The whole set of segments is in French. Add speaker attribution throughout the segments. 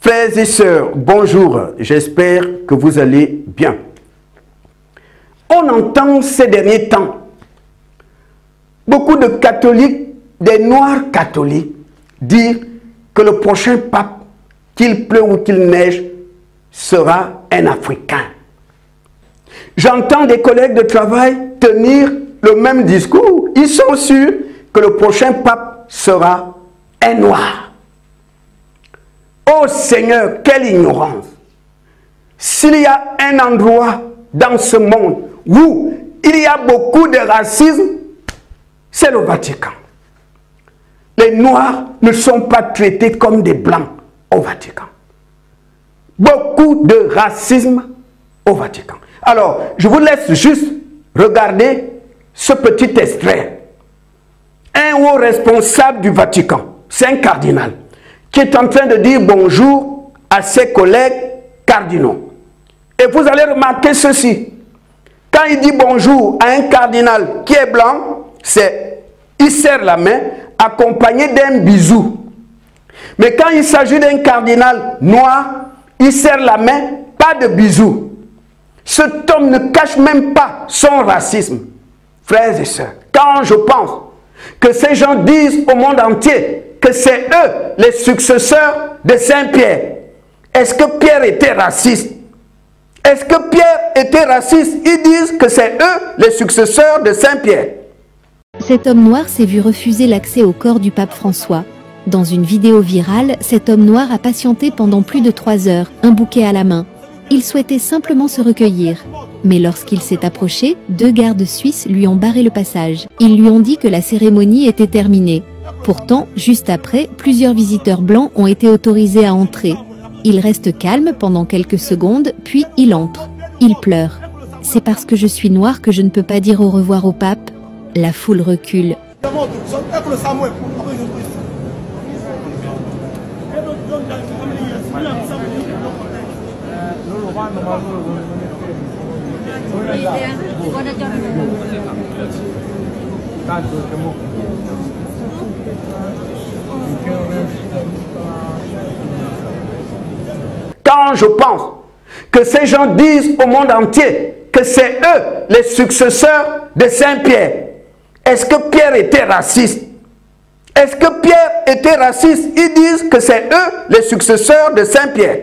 Speaker 1: Frères et sœurs, bonjour, j'espère que vous allez bien. On entend ces derniers temps beaucoup de catholiques, des noirs catholiques, dire que le prochain pape, qu'il pleuve ou qu'il neige, sera un Africain. J'entends des collègues de travail tenir le même discours. Ils sont sûrs que le prochain pape sera un noir. Oh Seigneur, quelle ignorance! S'il y a un endroit dans ce monde où il y a beaucoup de racisme, c'est le Vatican. Les Noirs ne sont pas traités comme des Blancs au Vatican. Beaucoup de racisme au Vatican. Alors, je vous laisse juste regarder ce petit extrait. Un haut responsable du Vatican, c'est un cardinal, qui est en train de dire bonjour à ses collègues cardinaux. Et vous allez remarquer ceci. Quand il dit bonjour à un cardinal qui est blanc, il serre la main accompagné d'un bisou. Mais quand il s'agit d'un cardinal noir, il serre la main, pas de bisou. Cet homme ne cache même pas son racisme. Frères et sœurs, quand je pense que ces gens disent au monde entier que c'est eux les successeurs de Saint-Pierre, est-ce que Pierre était raciste? Est-ce que Pierre était raciste? Ils disent que c'est eux les successeurs de Saint-Pierre.
Speaker 2: Cet homme noir s'est vu refuser l'accès au corps du pape François. Dans une vidéo virale, cet homme noir a patienté pendant plus de 3 heures, un bouquet à la main. Il souhaitait simplement se recueillir. Mais lorsqu'il s'est approché, 2 gardes suisses lui ont barré le passage. Ils lui ont dit que la cérémonie était terminée. Pourtant, juste après, plusieurs visiteurs blancs ont été autorisés à entrer. Il reste calme pendant quelques secondes, puis il entre. Il pleure. C'est parce que je suis noir que je ne peux pas dire au revoir au pape. La foule recule.
Speaker 1: Quand je pense que ces gens disent au monde entier que c'est eux les successeurs de Saint-Pierre, est-ce que Pierre était raciste? Est-ce que Pierre était raciste? Ils disent que c'est eux les successeurs de Saint-Pierre.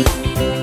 Speaker 3: Thank you.